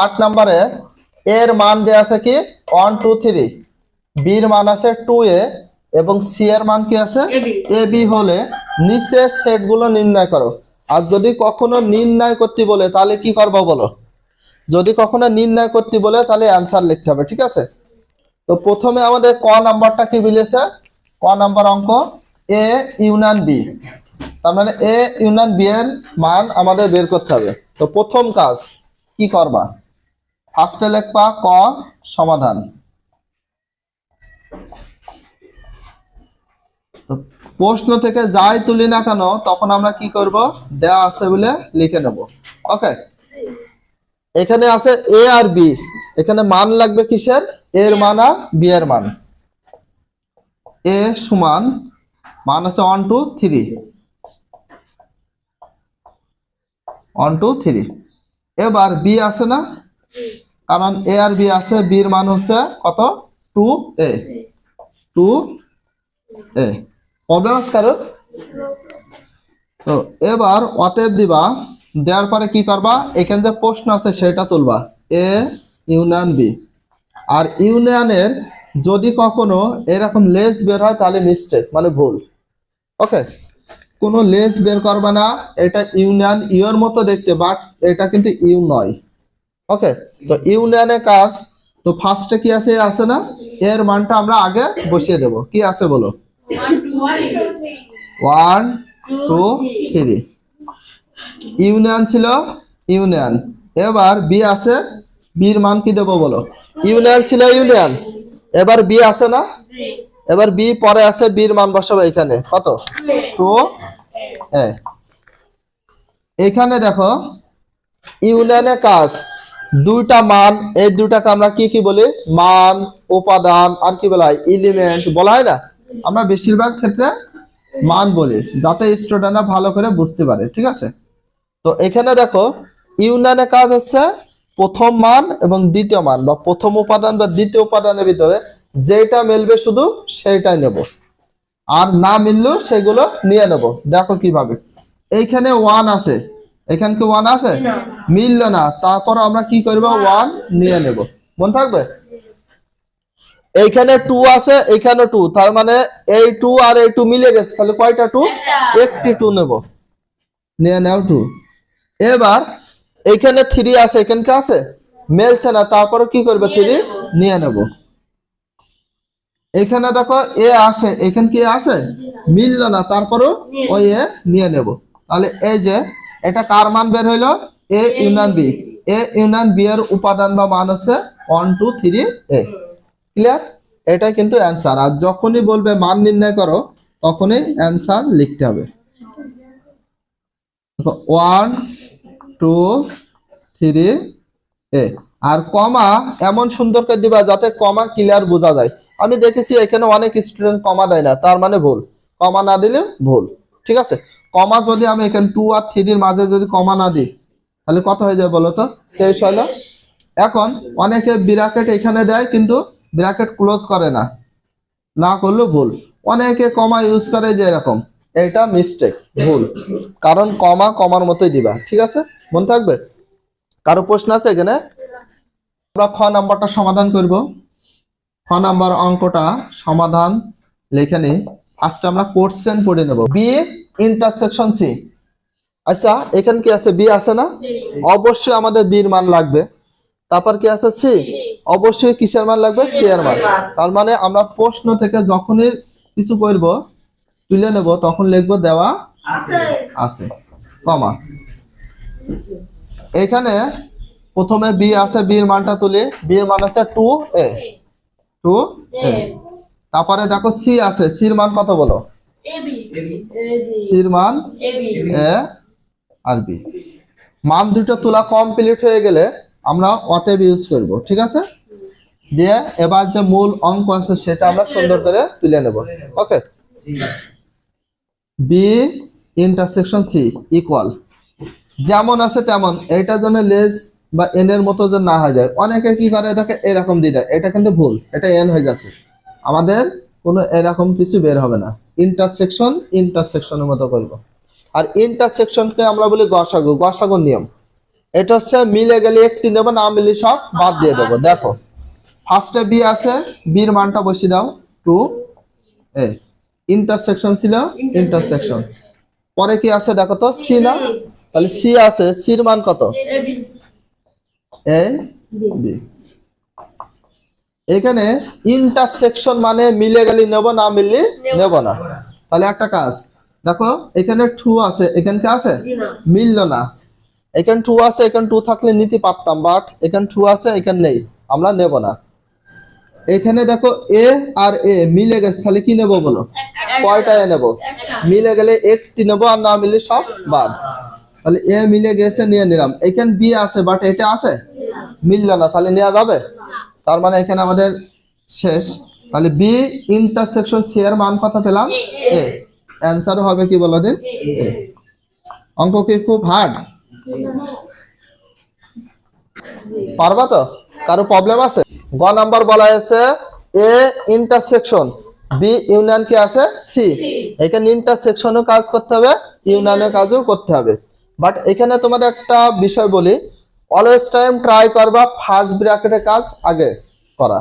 8 নম্বরে এর মান দেয়া আছে কি 1 2 3, বি এর মান আছে 2a এবং সি এর মান কি আছে এ বি হলে নিচের সেটগুলো নির্ণয় করো। আর যদি কখনো নির্ণয় করতে বলে তাহলে কি করবো বলো? যদি কখনো নির্ণয় করতে বলে তাহলে অ্যান্সার লিখতে হবে, ঠিক আছে? তো প্রথমে আমাদের ক নাম্বারটা কি মিলেছে, ক নাম্বার অঙ্ক এ ইউনিয়ন বি, তার মানে এ ইউনিয়ন বি এর মান আমাদের বের করতে হবে। তো প্রথম কাজ কি করবা, ফার্স্টে লিখবা ক সমাধান। তো প্রশ্ন থেকে যাই তুলি না কেন তখন আমরা কি করব, দেয়া আছে বলে লিখে নেব। ওকে, এখানে আছে এ আর বি, এখানে মান লাগবে কিসের, এর মান আর বি এর মান। এ সমান মান আছে 1 2 3, 1 2 3। এবার বি আছে না, কারণ এ আর বি আছে, বি এর মান হচ্ছে কত 2a, 2a। প্রবলেম আছে কারণ? তো এবার অতএব দিবা, দেওয়ার পরে কি করবা, এখানে যে প্রশ্ন আছে সেটা তুলবা এ ইউনিয়ন বি। আর ইউনিয়নের যদি কখনো এরকম লেস বের হয় তাহলে মিস্টেক, মানে ভুল। ওকে, কোনো লেস বের করবা না, এটা ইউনিয়ন ইউর মতো দেখতে, বাট এটা কিন্তু ইউ নয়। ওকে, তো ইউনিয়নের কাজ, তো ফার্স্টে কি আছে না, এর মানটা আমরা আগে বসিয়ে দেব। কি আছে বলো, 1 2 3, ইউনিয়ন ছিল ইউনিয়ন। এবার বি আছে, বির মান কি দেবো বলো, ইউনিয়ন ছিল ইউনিয়ন, এবার বি আছে না, এবার বি পরে আছে, বির মান বসাবো এখানে কত 2a। এখানে দেখো ইউনিয়নের কাজ, দুইটা মান, এই দুটাকে আমরা কি কি বলি, মান, উপাদান, আর কি বলা হয় এলিমেন্ট বলা হয় না, আমরা বেশিরভাগ ক্ষেত্রে মান বলি যাতে স্টুডেন্টরা ভালো করে বুঝতে পারে, ঠিক আছে? তো এখানে দেখো ইউনিয়নের কাজ হচ্ছে প্রথম মান এবং দ্বিতীয় মান, বা প্রথম উপাদান বা দ্বিতীয় উপাদানের ভিতরে যেটা মিলবে শুধু সেইটাই নেব, আর না মিললেও সেগুলো নিয়ে নেব। দেখো কিভাবে, এইখানে 1 আছে, এখানে কি 1 আছে, মিললো না, তারপর আমরা কি করব, 1 নিয়ে নেব। মনে থাকবে, এইখানে 2 আছে, এইখানে 2, তার মানে এই 2 আর এই 2 মিলে গেছে, তাহলে কয়টা 2, একটি 2 নেব, নিয়ে নাও 2। এবার এইখানে 3 আছে, এখানে কি আছে, মেলছে না, তারপরে কি করবে, 3 নিয়ে নেব। এখানে দেখো এ আছে, এখানে কি আছে, মিললো না, তারপরও ওই এ নিয়ে নেব। তাহলে এই যে এটা কার মান বের হইলো, A union B. A union B এর উপাদান বা মান হচ্ছে 1 2 3a। ক্লিয়ার? এটাই কিন্তু অ্যান্সার। আর যখনই বলবে মান নির্ণয় করো তখনই অ্যান্সার লিখতে হবে। 1 2 3a। আর কমা এমন সুন্দর করে দিবা যাতে কমা ক্লিয়ার বোঝা যায়। আমি দেখেছি এখানে অনেক স্টুডেন্ট কমা দেয় না, তার মানে ভুল, কমা না দিলে ভুল, ঠিক আছে? কমা যদি আমি এখানে 2 আর 3 এর মাঝে যদি কমা না দিই তাহলে কত হয়ে যায় বলো তো, শেষ হলো। এখন অনেকে ব্র্যাকেট এখানে দেয় কিন্তু ব্র্যাকেট ক্লোজ করে না, না করলেও ভুল। অনেকে কমা ইউজ করে যে এরকম, এটা মিস্টেক, ভুল, কারণ কমা কমার মতোই দিবা, ঠিক আছে? মনে থাকবে। কারো প্রশ্ন আছে এখানে? আমরা খ নাম্বারটা সমাধান করব। খ নাম্বার অঙ্কটা সমাধান লিখে নিই। আজকে আমরা কোশ্চেন পড়ে নেব, বি ইন্টারসেকশন সি। আচ্ছা, এখানে কি আছে, বি আছে না, অবশ্যই আমাদের বির মান লাগবে। তারপর কি আছে, সি, অবশ্যই কিসের মান লাগবে, সি এর মান। তার মানে আমরা প্রশ্ন থেকে যখনই কিছু করব তুলে নেব তখন লিখবো দেওয়া আছে, কমা। এখানে প্রথমে বি আছে, বি এর মানটা তুলি, বি এর মান আছে 2a, 2a। তারপরে দেখো সি আছে, সি এর মান কত বলো, সি এর মান এ আর বি। মান দুটো তোলা কমপ্লিট হয়ে গেলে আমরা অতএব ইউজ করব, ঠিক আছে? দিয়ে এবার যে মূল অঙ্ক আছে সেটা আমরা সুন্দর করে তুলে নেব। ওকে, বি ইন্টারসেকশন সি ইকুয়াল, যেমন আছে তেমন, এইটার জন্য লেস বা এন এর মতো যেন না হয়ে যায়। অনেকে কি করে এটাকে এরকম দিয়ে দেয়, এটা কিন্তু ভুল, এটা এন হয়ে যাচ্ছে। আমাদের কোনো এরকম কিছু বের হবে না, ইন্টারসেকশন ইন্টারসেকশনের মতো করব। আর ইন্টারসেকশনকে আমরা বলি গসাগু, গসাগুর নিয়ম। এটা হচ্ছে মিলে গেলে একটি নেব, না মিলে সব বাদ দিয়ে দেবো। দেখো ফার্স্টে বি আছে, বির মানটা বসিয়ে দাও 2a, ইন্টারসেকশন ছিল ইন্টারসেকশন। পরে কি আছে দেখো তো, সি না, তাহলে সি আছে, সির মান কত, এ বি। এখানে ইন্টারসেকশন মানে মিলে গেলে নেব, না মিললে নেব না। তাহলে একটা কাজ দেখো, এখানে 2 আছে, এখানে কি আছে, মিললো না। এখানে 2 আছে, এখানে 2 থাকলে নিতে পারতাম, বাট এখানে 2 আছে, এখানে নেই, আমরা নেব না। এখানে দেখো এ আর এ মিলে গেছে, তাহলে কি নেব বলো, কয়টা এ নেব, মিলে গেলে একটি নেব, আর না মিলে সব বাদ। তাহলে এ মিলে গেছে, নিয়ে নিলাম। এখানে বি আছে, বাট এটা আছে, মিললো না, তাহলে নেওয়া যাবে। তার মানে এখানে আমাদের শেষ। তাহলে বি ইন্টারসেকশন সি এর মান কত পেলাম, এ। অ্যান্সার হবে কি বলো দিন, এ। অঙ্ক কি খুব হার্ড? পারবা তো? কারো প্রবলেম আছে? গ নাম্বার বলা হয়েছে এ ইন্টারসেকশন বি ইউনিয়ন কি আছে, সি। এখানে ইন্টারসেকশনও কাজ করতে হবে, ইউনিয়নের কাজও করতে হবে। বাট এখানে তোমাদের একটা বিষয় বলি, অলওয়েজ টাইম ট্রাই করবা ফার্স্ট ব্র্যাকেটের কাজ আগে করা।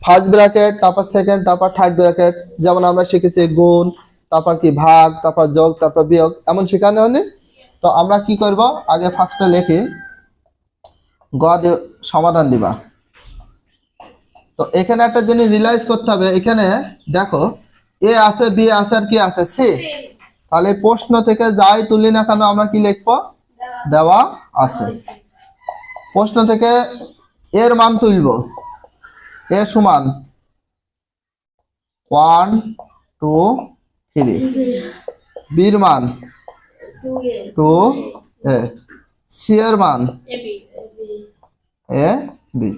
ফার্স্ট ব্র্যাকেট, তারপর সেকেন্ড, তারপর থার্ড ব্র্যাকেট। যেমন আমরা শিখেছি গুণ, তারপর কি ভাগ, তারপর যোগ, তারপর বিয়োগ, এমন শেখানো হয়নি? তো আমরা কি করব, আগে ফার্স্টে লিখি, গ সমাধান দিবা। তো এখানে একটা জিনিস রিয়েলাইজ করতে হবে, এখানে দেখো এ আছে, বি আছে, আর কি আছে, সি। তাহলে প্রশ্ন থেকে যাই তুলি না কেন আমরা কি লিখবো, দেওয়া আছে। প্রশ্ন থেকে এর মান তুলবো, এ সমান 1 2 3, বির মান 2a, সি এর মান A B.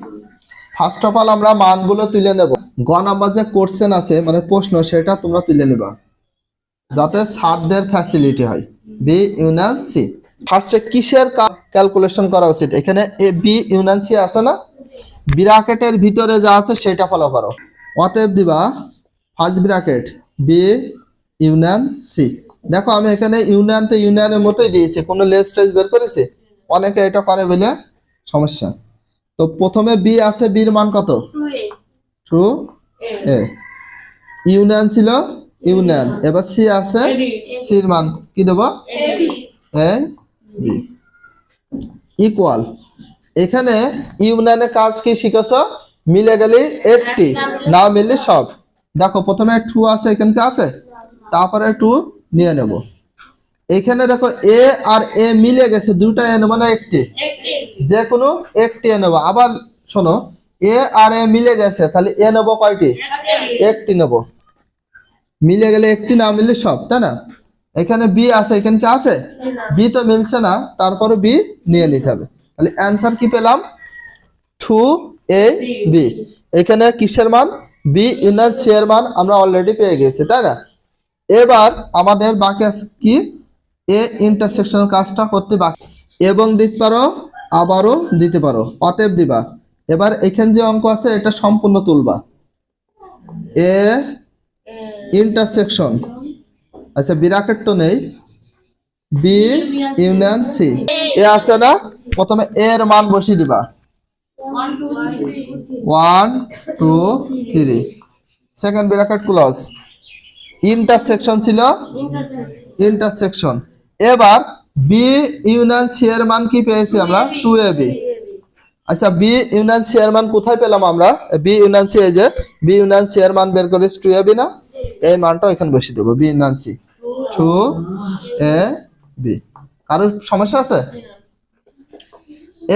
First of all আমরা মানগুলো তুলে নেব। গ নাম্বার যে কোশ্চেন আছে মানে প্রশ্ন, সেটা তোমরা তুলে নিবা যাতে ছাত্রদের ফ্যাসিলিটি হয়। B union C. ফার্স্টে কিসের ক্যালকুলেশন করা উচিত, এখানে এ বি ইউনিয়ন সি আছে না, ব্র্যাকেটের ভিতরে যা আছে সেটা ফলো করো। অতএব দিবা first bracket B union C. দেখো আমি এখানে ইউনিয়নতে ইউনিয়নের মতোই দিয়েছি, কোনো লেস টেস বের করেছি, অনেকে এটা করে বলে সমস্যা। তো প্রথমে বি আছে, বির মান কত, 2a, ইউনিয়ন ছিল ইউনিয়ন। এবার সি আছে, সির মান কি দেব, এ বি ইকুয়াল। এখানে ইউনিয়নের কাজ কি শিখেছো, মিলে গেলে একটি, না মিললে সব। দেখো প্রথমে 2 আছে, এখানে কি আছে, তারপরে 2 নিয়ে নেব। এখানে দেখো এ আর এ মিলে গেছে, দুটা এ নেবো না একটি, যে কোনো একটি এ নেবো। আবার শোনো, এ আর এ মিলে গেছে, তাহলে এ নেবো কয়টি, একটি নেবো। মিলে গেলে একটি, না মিললে সব, তাই না। এখানে বি আছে, এখানে কি আছে, বি তো মিলছে না, তারপরে বি নিয়ে নিতে হবে। তাহলে অ্যান্সার কি পেলাম, 2a বি। এখানে কিসের মান, বি ইউনিয়ন সি এর মান আমরা অলরেডি পেয়ে গেছি, তাই না। এবার আমাদের বাকি আছে কি, এ ইন্টারসেকশন কাজটা করতে বাকি, এবং দিতে পারো আবারও দিতে পারো, অতএব দিবা। এবার এখানে যে অঙ্ক আছে এটা সম্পূর্ণ তুলবা, এ ইন্টারসেকশন, আচ্ছা ব্র্যাকেট তো নেই, বি ইউনিয়ন সি। এ আছে না, প্রথমে এর মান বসিয়ে দিবা, 1 2 3, সেকেন্ড ব্র্যাকেট ক্লোজ, ইন্টারসেকশন ছিল ইন্টারসেকশন। এবার বি ইউনিয়ন সি এর মান কি পেয়েছি আমরা, 2ab। আচ্ছা বি ইউনিয়ন সি এর মান কোথায় পেলাম আমরা, বি ইউনিয়ন সি, এই যে বি ইউনিয়ন সি এর মান বের করেছি 2ab না, এই মানটা এখানে বসিয়ে দেবো, বি ইউনিয়ন সি 2ab। কারোর সমস্যা আছে?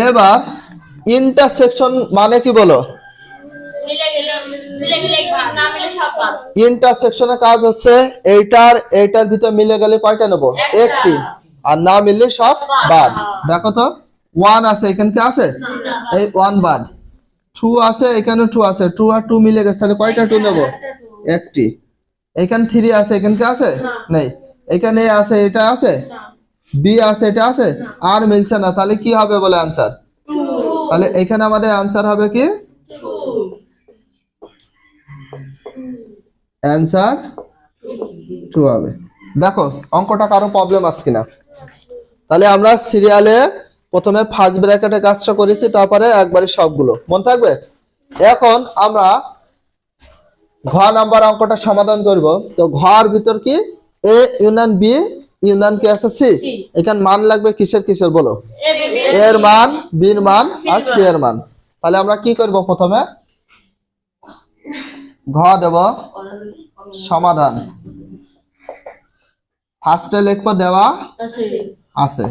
এবার ইন্টারসেকশন মানে কি বলো, ইন্টারসেকশনের কাজ হচ্ছে এইটার ভিতর মিলে গেলে কয়টা নেব, একটি, আর না মিললে সব বাদ। দেখো তো 1 আছে, এখানে কি আছে, এই 1 বাদ। 2 আছে, এখানে 2 আছে, 2 আর 2 মিলে গেছে, তাহলে কয়টা 2 নেব, একটি। এখানে 3 আছে, এখানে কি আছে, নেই। এখানে এ আছে, এটা আছে, বি আছে, এটা আছে, আর মিলছে না, তাহলে কি হবে বলে আনসার। তাহলে এখানে আমাদের আনসার হবে কি, অ্যান্সার 2 হবে। দেখো অঙ্কটা কারো প্রবলেম আছে কিনা। তাহলে আমরা সিরিয়ালে প্রথমে ফার্স্ট ব্র্যাকেটে কাজটা করেছি, তারপরে একবারে সবগুলো মনে থাকবে। এখন আমরা ঘ নাম্বার অঙ্কটা সমাধান করব। তো ঘর ভিতর কি এ ইউনিয়ন বি ইউনিয়ন কি আছে সি। এখানে মান লাগবে কিসের কিসের বলো? এর মান, বির মান আর সি এর মান। তাহলে আমরা কি করব? প্রথমে ঘ দেব সমাধান, ফার্স্টে লিখবো দেওয়া আছে।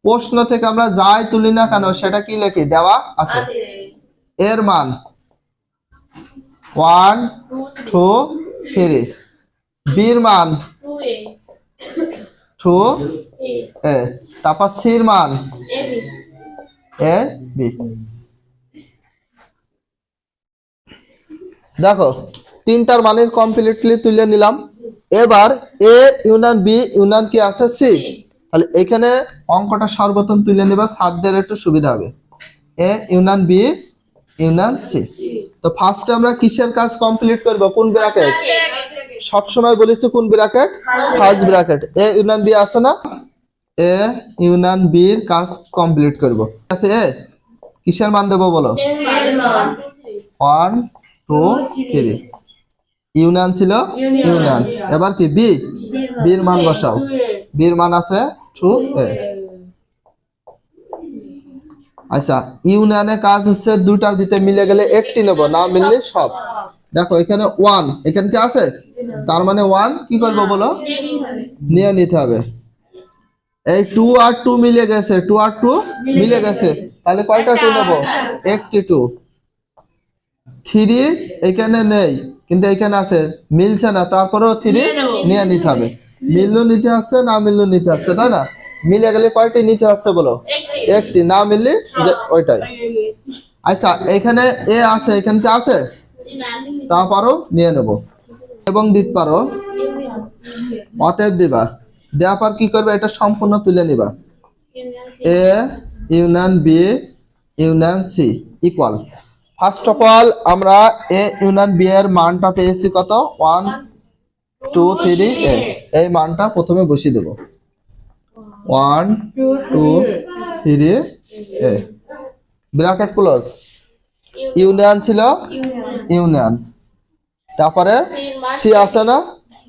প্রশ্ন থেকে আমরা যাই তুলি না কেন সেটা কি লিখি? দেওয়া আছে। এর মান 1 2 3, বির মান 2 এ, তারপর সির মান এ বি। দেখো তিনটার মানের কমপ্লিটলি তুলে নিলাম। এবার এ ইউনিয়ন বি ইউনিয়ন কি আছে সি। তাহলে এখানে অঙ্কটা সর্বপ্রথম তুলে নিবা, ছাত্রদের একটু সুবিধা হবে। A union B union C. তো ফার্স্টে আমরা কিসের কাজ কমপ্লিট করব? কোন ব্র্যাকেট? সব সময় বলেছি কোন bracket? First bracket. A union B আছে না, এ ইউনিয়ন বি এর কাজ কমপ্লিট করব। ঠিক আছে, এ কিসের মান দেব বলো? 1 2 3, ইউনিয়ন ছিল ইউনিয়ন। এবার কি বি, বির মান বসাও। বির মান আছে 2 এ। আচ্ছা, ইউনিয়নের কাজ হচ্ছে দুটার ভিতরে মিলে গেলে একটি নেব, না মিললে সব। দেখো এখানে 1, এখানে কি আছে? তার মানে 1 কি করব বলো? নিয়ে নিতে হবে। এই 2 আর 2 মিলে গেছে, 2 আর 2 মিলে গেছে, তাহলে কয়টা 2 নেব? একটি 2। 3 এখানে নেই কিন্তু এখানে আছে, মিলছে না, তারপরেও 3 নিয়ে নিতে হবে। মিললো নিতে হচ্ছে, না মিললো নিতে হচ্ছে, তাই না? মিলে গেলে কয়টি নিতে হচ্ছে বলো? একটি, না মিললে ওইটাই। আচ্ছা এখানে এ আছে, এখানে কি আছে? তারপরও নিয়ে নেব এবং দিতে পারো। অতএব দিবা, দেওয়ার পর কি করবে? এটা সম্পূর্ণ তুলে নিবা। A union B union C equal. First of all আমরা এ ইউনিয়ন বি এর মানটা পেয়েছি কত? 1 2 3 এ। এই মানটা প্রথমে বসিয়ে দেব। 1 2 3 এ, ব্র্যাকেট ক্লোজ। ইউনিয়ন ছিল ইউনিয়ন, তারপরে সি আছে না,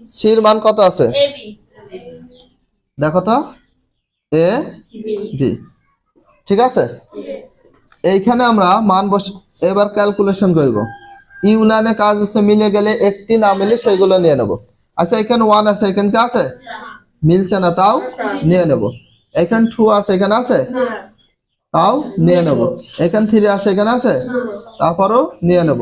সির মান কত আছে? দেখো তো, এ বি। ঠিক আছে, এইখানে আমরা মান বস। এবার ক্যালকুলেশন করব। ইউনিয়নের কাজ আছে মিলে গেলে একটি, না মিলে সেগুলো নিয়ে নেব। আচ্ছা এখানে 1 আছে, এখানে কি আছে? মিলছে না, তাও নিয়ে নেব। এখানে 2 আছে, এখানে আছে, তাও নিয়ে নেব। এখানে 3 আছে, এখানে আছে, তারপরও নিয়ে নেব।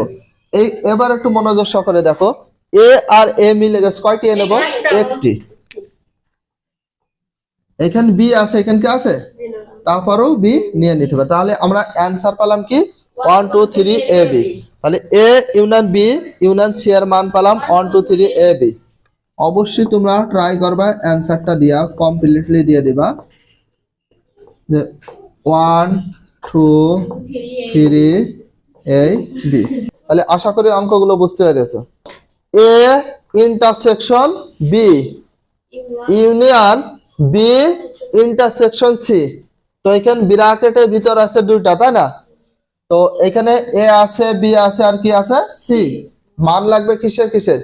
এই এবার একটু মনোযোগ সহকারে দেখো, এ আর এ মিলে গেছে, কয়টি এ নেব? একটি। এখানে বি আছে, এখানে কি আছে, তারপরও বি নিয়ে নিতে হবে। তাহলে আমরা অ্যানসার পেলাম কি? 1 2 3 এ বি। তাহলে A union B union C এর মান পেলাম 1 2 3 এ বি। অবশ্যই তোমরা ট্রাই করবা অ্যানসারটা দিয়া কমপ্লিটলি দিয়ে দিবা যে 1 2 3 এ বি। তাহলে আশা করি অঙ্কগুলো বুঝতে পেরেছো। A intersection B union B intersection C. তো এখানে ব্র্যাকেটের ভিতর আছে দুইটা, তাই না? তো এখানে এ আছে, বি আছে, আর কি আছে? সি। মান লাগবে কিসের কিসের?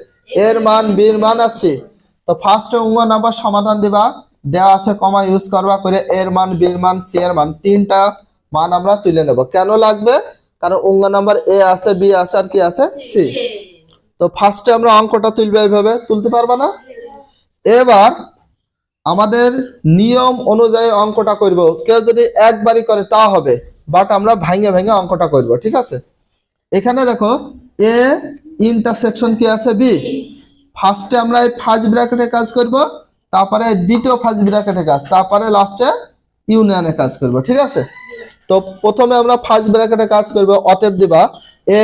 এর মান, বির মান আর সি। তো ফার্স্টে অঙ্ক নাম্বার সমাধান দিবা, দেওয়া আছে কমা ইউজ করবা করে এর মান, বির মান, সি এর মান, তিনটা মান আমরা তুলে নেব। কেন লাগবে? কারণ অঙ্ক নাম্বার এ আছে, বি আছে, আর কি আছে? সি। তো ফার্স্টে আমরা অঙ্কটা তুলবে, এইভাবে তুলতে পারবা না? এবার আমাদের নিয়ম অনুযায়ী অঙ্কটা করব। কেউ যদি একবারই করে তা হবে, বাট আমরা ভাঙে ভাঙে অঙ্কটা করব। ঠিক আছে, এখানে দেখো এ ইন্টারসেকশন কি আছে? বি। ফার্স্টে আমরা এই ফার্স্ট ব্র্যাকেটে কাজ করব, তারপরে দ্বিতীয় ফার্স্ট ব্র্যাকেটে কাজ, তারপরে লাস্টে ইউনিয়নে কাজ করব। ঠিক আছে, তো প্রথমে আমরা ফার্স্ট ব্র্যাকেটে কাজ করব। অতএব দিবা এ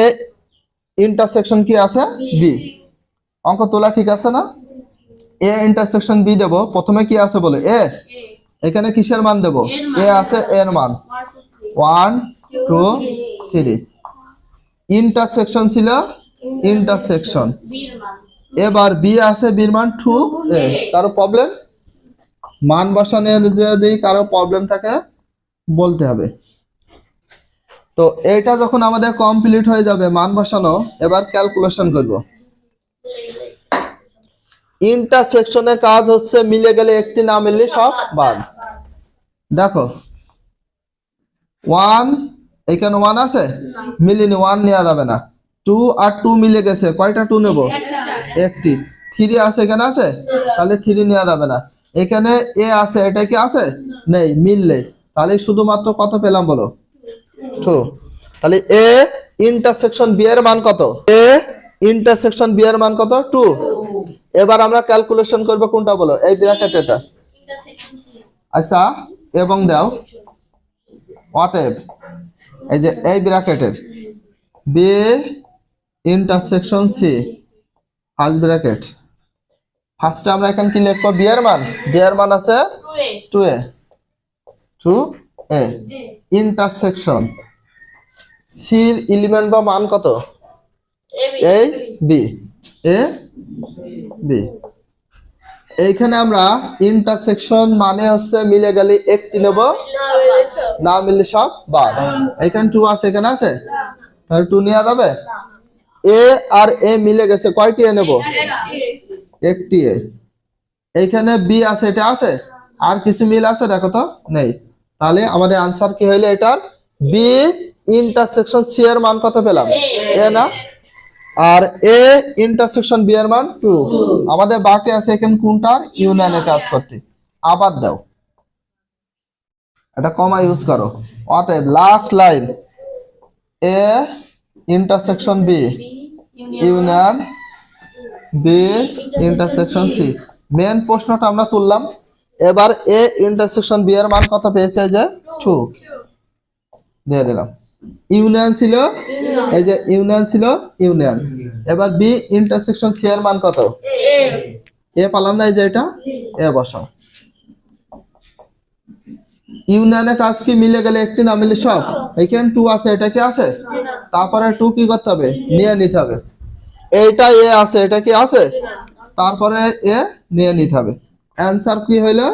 ইন্টারসেকশন কি আছে? বি। অঙ্ক তোলা ঠিক আছে না? এ ইন্টারসেকশন বি দেব। প্রথমে কি আছে বলে? এ। এখানে কিসের মান দেব? এ আছে, এর মান 1 2 3। ইন্টারসেকশন ছিল ইন্টারসেকশন। এবার বি আছে, বির মান 2 এ। কারো প্রবলেম? মান বসানোর যদি কারো প্রবলেম থাকে বলতে হবে। তো এইটা যখন আমাদের কমপ্লিট হয়ে যাবে মান বসানো, এবার ক্যালকুলেশন করব। ইন্টারসেকশনে কাজ হচ্ছে মিলে গেলে একটি না মিললে সব বাদ। দেখো 1 এখানে 1 আছে, মিলিনি 1 নেওয়া যাবে না। 2 আর 2 মিলে গেছে, কয়টা 2 নেব? একটি। 3 আছে এখানে আছে, তাহলে 3 নেওয়া যাবে না। এখানে এ আছে, এটা কি আছে? নেই, মিললে তাহলে শুধুমাত্র কত পেলাম বলো? 2। তাহলে এ ইন্টারসেকশন বি এর মান কত? এ ইন্টারসেকশন বি এর মান কত? 2। এবার আমরা ক্যালকুলেশন করব কোনটা বলো? এই ব্র্যাকেট এটা। আচ্ছা এবং দাও অতএব এই যে এই ব্র্যাকেটের B intersection C first bracket. ফার্স্টে আমরা এখানে কি লিখবো? বি এর মান, বি এর মান আছে 2a 2a ইন্টারসেকশন সির এলিমেন্ট বা মান কত? এই বি এ বি। এইখানে আমরা ইন্টারসেকশন মানে হচ্ছে মিলে গেলে একটি নেব, না মিললে সব বাদ। এখানে 2 আছে, এখানে আছে, তাহলে 2 নেওয়া যাবে। এ আর এ মিলে গেছে, কয়টি এ নেব? একটি এ। এইখানে বি আছে, এটা আছে, আর কিছু মিল আছে দেখো তো? নেই। তাহলে আমাদের আনসার কি হইলো এটার? বি ইন্টারসেকশন সি এর মান কত পেলাম? এ না? আর এ ইন্টারসেকশন বি এর মান 2। আমাদের বাকি আছে এখানে কোনটার? ইউনিয়নে কাজ করতে। আবার দাও, এটা কমা ইউজ করো। অতএব last line A intersection B union B intersection C. Main প্রশ্নটা আমরা তুললাম। এবার এ ইন্টারসেকশন বি এর মান কত পেয়েছে? যে 2 দিয়ে দিলাম। ইউনিয়ন ছিল, এই যে ইউনিয়ন ছিল, ইউনিয়ন। এবার বি ইন্টারসেকশন সি এর মান কত? এ পালাম না, এই যে এটা এ বসাও। ইউনিয়নে কাজ কি মিলে গেলে একটি না মিলে সব? এখানে 2 আছে, এটা কি আছে? তারপরে 2 কি করতে হবে? নিয়ে নিতে হবে। এইটা এ আছে, এটা কি আছে? তারপরে এ নিয়ে নিতে হবে। অ্যানসার কি হইলো?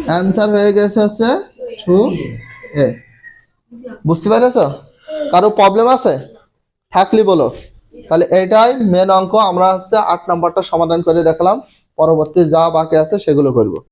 অ্যানসার হয়ে গেছে হচ্ছে 2a। বুঝতে পেরেছো? কারো প্রবলেম আছে থাকলে বলো। তাহলে এটাই মেন অঙ্ক। আমরা হচ্ছে 8 নাম্বারটা সমাধান করে দেখলাম। পরবর্তী যা বাকি আছে সেগুলো করব।